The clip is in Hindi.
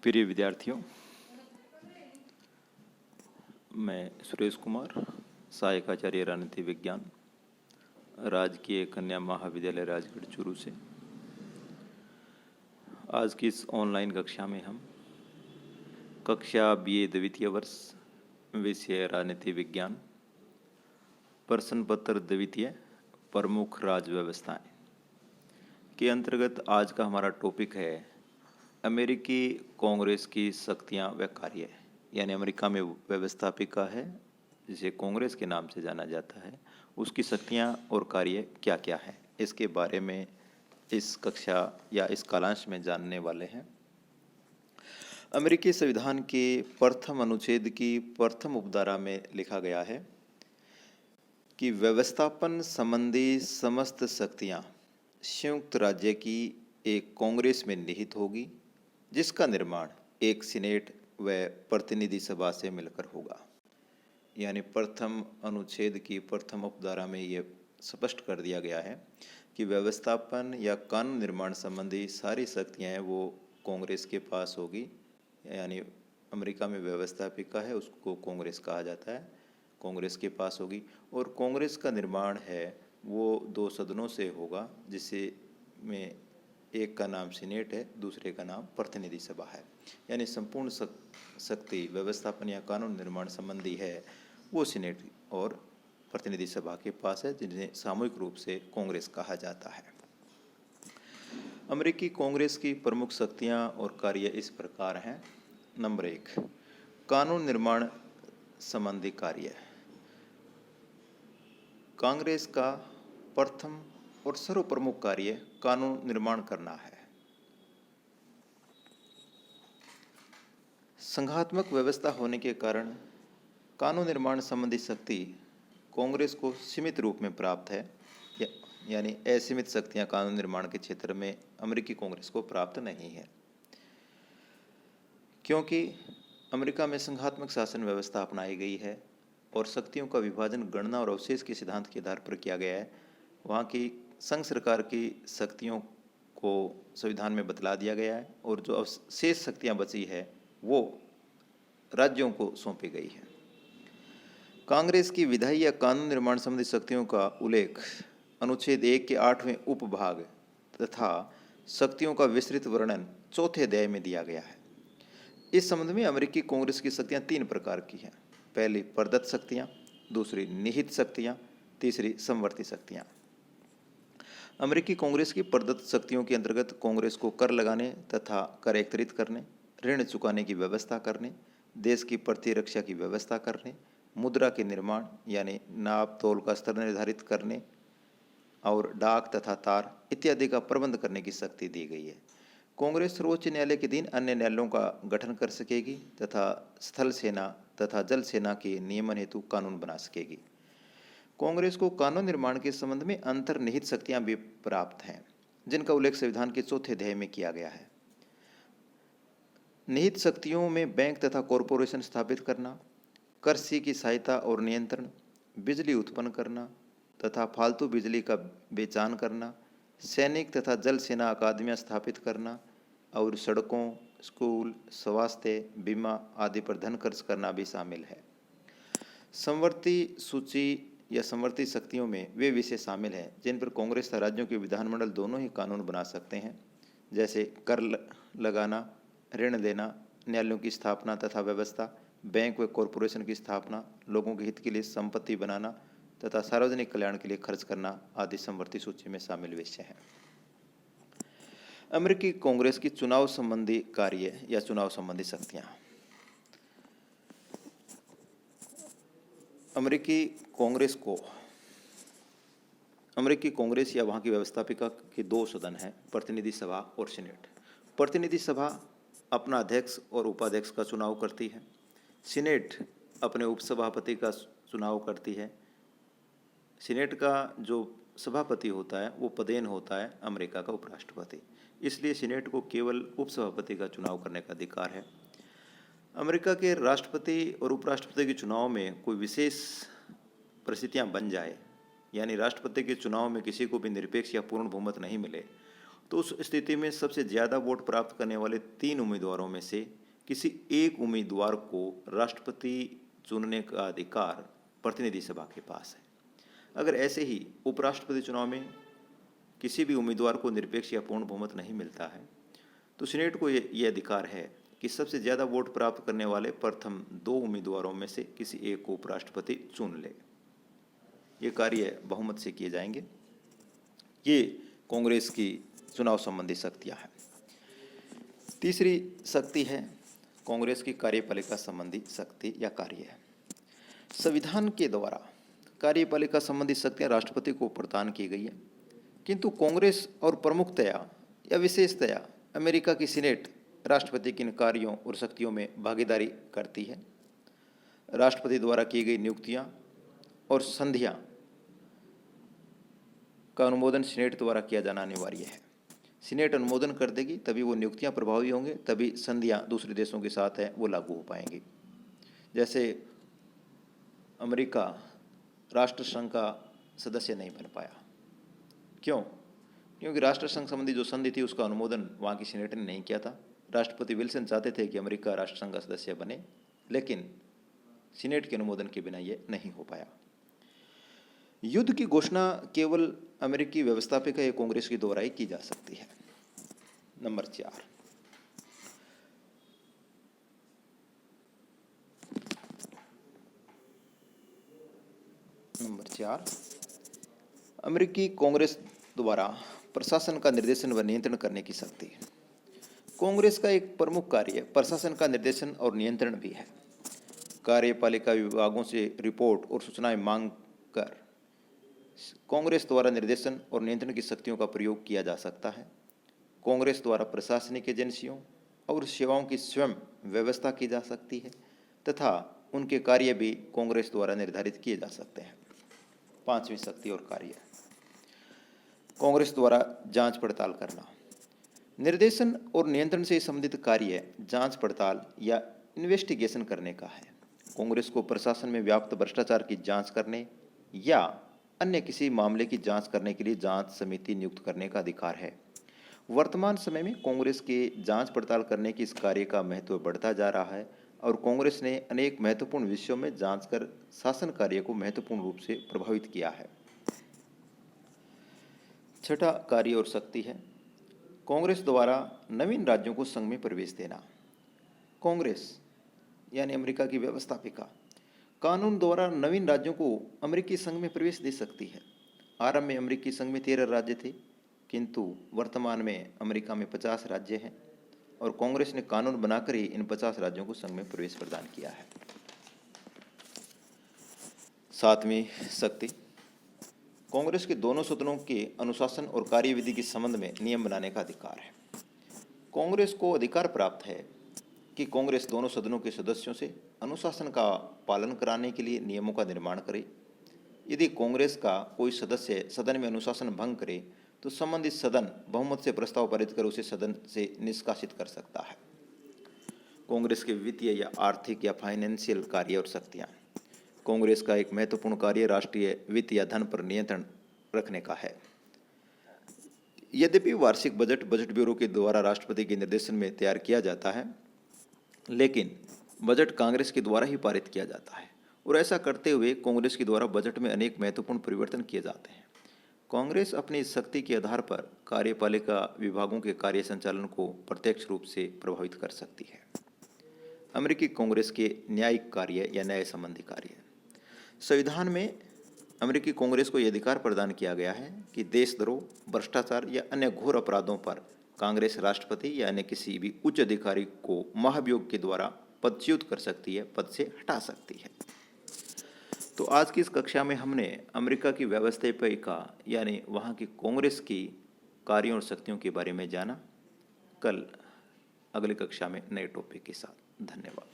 प्रिय विद्यार्थियों, मैं सुरेश कुमार, सहायक आचार्य राजनीति विज्ञान, राजकीय कन्या महाविद्यालय राजगढ़ चूरू से। आज की इस ऑनलाइन कक्षा में हम कक्षा BA द्वितीय वर्ष विषय राजनीति विज्ञान, प्रश्न पत्र द्वितीय प्रमुख राज्य व्यवस्थाएं के अंतर्गत आज का हमारा टॉपिक है अमेरिकी कांग्रेस की शक्तियां व कार्य। यानी अमेरिका में व्यवस्थापिका है जिसे कांग्रेस के नाम से जाना जाता है, उसकी शक्तियां और कार्य क्या क्या है, इसके बारे में इस कक्षा या इस कालांश में जानने वाले हैं। अमेरिकी संविधान के प्रथम अनुच्छेद की प्रथम उपधारा में लिखा गया है कि व्यवस्थापन संबंधी समस्त शक्तियां संयुक्त राज्य की एक कांग्रेस में निहित होगी, जिसका निर्माण एक सीनेट व प्रतिनिधि सभा से मिलकर होगा। यानी प्रथम अनुच्छेद की प्रथम उपधारा में ये स्पष्ट कर दिया गया है कि व्यवस्थापन या कानून निर्माण संबंधी सारी शक्तियां वो कांग्रेस के पास होगी। यानी अमेरिका में व्यवस्थापिका है, उसको कांग्रेस कहा जाता है, कांग्रेस के पास होगी। और कांग्रेस का निर्माण है वो दो सदनों से होगा, जिसे में एक का नाम सीनेट है, दूसरे का नाम प्रतिनिधि सभा है। यानी संपूर्ण शक्ति व्यवस्थापन या कानून निर्माण संबंधी है वो सीनेट और प्रतिनिधि सभा के पास है, जिन्हें सामूहिक रूप से कांग्रेस कहा जाता है। अमेरिकी कांग्रेस की प्रमुख शक्तियां और कार्य इस प्रकार हैं। नंबर 1, कानून निर्माण संबंधी कार्य। कांग्रेस का प्रथम और सर्वप्रमुख कार्य कानून निर्माण करना है। संघात्मक व्यवस्था होने के कारण कानून निर्माण संबंधी शक्ति कांग्रेस को सीमित रूप में प्राप्त है। यानी असीमित शक्तियां कानून निर्माण के क्षेत्र में अमेरिकी कांग्रेस को प्राप्त नहीं है, क्योंकि अमेरिका में संघात्मक शासन व्यवस्था अपनाई गई है और शक्तियों का विभाजन गणना और अवशेष के सिद्धांत के आधार पर किया गया है। वहाँ की संघ सरकार की शक्तियों को संविधान में बतला दिया गया है और जो अवशेष शक्तियाँ बची है वो राज्यों को सौंपी गई है। कांग्रेस की विधायी या कानून निर्माण संबंधी शक्तियों का उल्लेख अनुच्छेद 1 के 8वें उपभाग तथा शक्तियों का विस्तृत वर्णन 4थे अध्याय में दिया गया है। इस संबंध में अमेरिकी कांग्रेस की शक्तियां 3 प्रकार की हैं। पहली प्रदत्त शक्तियां, दूसरी निहित शक्तियां, तीसरी समवर्ती शक्तियां। अमेरिकी कांग्रेस की प्रदत्त शक्तियों के अंतर्गत कांग्रेस को कर लगाने तथा कर एकत्रित करने, ऋण चुकाने की व्यवस्था करने, देश की प्रतिरक्षा की व्यवस्था करने, मुद्रा के निर्माण यानी नाप तोल का स्तर निर्धारित करने और डाक तथा तार इत्यादि का प्रबंध करने की शक्ति दी गई है। कांग्रेस सर्वोच्च न्यायालय के अधीन अन्य न्यायालयों का गठन कर सकेगी तथा स्थल सेना तथा जल सेना के नियमन हेतु कानून बना सकेगी। कांग्रेस को कानून निर्माण के संबंध में अंतर्निहित शक्तियां भी प्राप्त हैं, जिनका उल्लेख संविधान के 4थे अध्याय में किया गया है। निहित शक्तियों में बैंक तथा कॉरपोरेशन स्थापित करना, कृषि की सहायता और नियंत्रण, बिजली उत्पन्न करना तथा फालतू बिजली का बेचान करना, सैनिक तथा जल सेना अकादमियाँ स्थापित करना और सड़कों, स्कूल, स्वास्थ्य, बीमा आदि पर धन खर्च करना भी शामिल है। समवर्ती सूची या समवर्ती शक्तियों में वे विषय शामिल हैं जिन पर कांग्रेस तथा राज्यों के विधानमंडल दोनों ही कानून बना सकते हैं, जैसे कर लगाना, ऋण देना, न्यायालयों की स्थापना तथा व्यवस्था, बैंक व कॉरपोरेशन की स्थापना, लोगों के हित के लिए संपत्ति बनाना तथा सार्वजनिक कल्याण के लिए खर्च करना आदि समवर्ती सूची में शामिल विषय हैं। अमेरिकी कांग्रेस की चुनाव संबंधी कार्य या चुनाव संबंधी शक्तियां। अमेरिकी कांग्रेस या वहाँ की व्यवस्थापिका के 2 सदन हैं, प्रतिनिधि सभा और सीनेट। प्रतिनिधि सभा अपना अध्यक्ष और उपाध्यक्ष का चुनाव करती है। सीनेट अपने उपसभापति का चुनाव करती है। सीनेट का जो सभापति होता है वो पदेन होता है अमेरिका का उपराष्ट्रपति, इसलिए सीनेट को केवल उपसभापति का चुनाव करने का अधिकार है। अमेरिका के राष्ट्रपति और उपराष्ट्रपति के चुनाव में कोई विशेष परिस्थितियां बन जाए, यानी राष्ट्रपति के चुनाव में किसी को भी निरपेक्ष या पूर्ण बहुमत नहीं मिले, तो उस स्थिति में सबसे ज़्यादा वोट प्राप्त करने वाले 3 उम्मीदवारों में से किसी एक उम्मीदवार को राष्ट्रपति चुनने का अधिकार प्रतिनिधि सभा के पास है। अगर ऐसे ही उपराष्ट्रपति चुनाव में किसी भी उम्मीदवार को निरपेक्ष या पूर्ण बहुमत नहीं मिलता है, तो सीनेट को ये अधिकार है कि सबसे ज़्यादा वोट प्राप्त करने वाले प्रथम 2 उम्मीदवारों में से किसी एक को उपराष्ट्रपति चुन ले। ये कार्य बहुमत से किए जाएंगे। ये कांग्रेस की चुनाव संबंधी शक्तियाँ हैं। तीसरी शक्ति है कांग्रेस की कार्यपालिका संबंधी शक्ति या कार्य है। संविधान के द्वारा कार्यपालिका संबंधी शक्तियाँ राष्ट्रपति को प्रदान की गई है, किंतु कांग्रेस और प्रमुखतया या विशेषतया अमेरिका की सीनेट राष्ट्रपति के इन कार्यों और शक्तियों में भागीदारी करती है। राष्ट्रपति द्वारा की गई नियुक्तियां और संधियां का अनुमोदन सीनेट द्वारा किया जाना अनिवार्य है। सीनेट अनुमोदन कर देगी तभी वो नियुक्तियां प्रभावी होंगे, तभी संधियां दूसरे देशों के साथ हैं वो लागू हो पाएंगी। जैसे अमेरिका राष्ट्रसंघ का सदस्य नहीं बन पाया, क्यों? क्योंकि राष्ट्रसंघ संबंधी जो संधि थी उसका अनुमोदन वहाँ की सीनेट ने नहीं किया था। राष्ट्रपति विल्सन चाहते थे कि अमेरिका राष्ट्रसंघ का सदस्य बने, लेकिन सीनेट के अनुमोदन के बिना ये नहीं हो पाया। युद्ध की घोषणा केवल अमेरिकी व्यवस्थापिका या कांग्रेस के द्वारा ही की जा सकती है। नंबर 4, अमेरिकी कांग्रेस द्वारा प्रशासन का निर्देशन व नियंत्रण करने की शक्ति। कांग्रेस का एक प्रमुख कार्य प्रशासन का निर्देशन और नियंत्रण भी है। कार्यपालिका विभागों से रिपोर्ट और सूचनाएं मांग कर कांग्रेस द्वारा निर्देशन और नियंत्रण की शक्तियों का प्रयोग किया जा सकता है। कांग्रेस द्वारा प्रशासनिक एजेंसियों और सेवाओं की स्वयं व्यवस्था की जा सकती है तथा उनके कार्य भी कांग्रेस द्वारा निर्धारित किए जा सकते हैं। 5वीं शक्ति और कार्य कांग्रेस द्वारा जांच पड़ताल करना। निर्देशन और नियंत्रण से संबंधित कार्य जांच पड़ताल या इन्वेस्टिगेशन करने का है। कांग्रेस को प्रशासन में व्याप्त भ्रष्टाचार की जांच करने या अन्य किसी मामले की जांच करने के लिए जांच समिति नियुक्त करने का अधिकार है। वर्तमान समय में कांग्रेस के जांच पड़ताल करने की इस कार्य का महत्व बढ़ता जा रहा है और कांग्रेस ने अनेक महत्वपूर्ण विषयों में जांच कर शासन कार्य को महत्वपूर्ण रूप से प्रभावित किया है। 6ठा कार्य और शक्ति है कांग्रेस द्वारा नवीन राज्यों को संघ में प्रवेश देना। कांग्रेस यानी अमेरिका की व्यवस्थापिका कानून द्वारा नवीन राज्यों को अमेरिकी संघ में प्रवेश दे सकती है। आरंभ में अमेरिकी संघ में 13 राज्य थे, किंतु वर्तमान में अमेरिका में 50 राज्य हैं और कांग्रेस ने कानून बनाकर ही इन 50 राज्यों को संघ में प्रवेश प्रदान किया है। 7वीं शक्ति कांग्रेस के दोनों सदनों के अनुशासन और कार्यविधि के संबंध में नियम बनाने का अधिकार है। कांग्रेस को अधिकार प्राप्त है कि कांग्रेस दोनों सदनों के सदस्यों से अनुशासन का पालन कराने के लिए नियमों का निर्माण करे। यदि कांग्रेस का कोई सदस्य सदन में अनुशासन भंग करे तो संबंधित सदन बहुमत से प्रस्ताव पारित कर उसे सदन से निष्कासित कर सकता है। कांग्रेस के वित्तीय या आर्थिक या फाइनेंशियल कार्य और शक्तियाँ। कांग्रेस का एक महत्वपूर्ण कार्य राष्ट्रीय वित्त या धन पर नियंत्रण रखने का है। यद्यपि वार्षिक बजट ब्यूरो के द्वारा राष्ट्रपति के निर्देशन में तैयार किया जाता है, लेकिन बजट कांग्रेस के द्वारा ही पारित किया जाता है और ऐसा करते हुए कांग्रेस के द्वारा बजट में अनेक महत्वपूर्ण परिवर्तन किए जाते हैं। कांग्रेस अपनी शक्ति के आधार पर कार्यपालिका विभागों के कार्य संचालन को प्रत्यक्ष रूप से प्रभावित कर सकती है। अमेरिकी कांग्रेस के न्यायिक कार्य या न्याय संबंधी कार्य। संविधान में अमेरिकी कांग्रेस को यह अधिकार प्रदान किया गया है कि देशद्रोह, भ्रष्टाचार या अन्य घोर अपराधों पर कांग्रेस राष्ट्रपति या अन्य किसी भी उच्च अधिकारी को महाभियोग के द्वारा पदच्युत कर सकती है, पद से हटा सकती है। तो आज की इस कक्षा में हमने अमेरिका की व्यवस्थापिका यानी वहाँ की कांग्रेस की कार्यों और शक्तियों के बारे में जाना। कल अगली कक्षा में नए टॉपिक के साथ। धन्यवाद।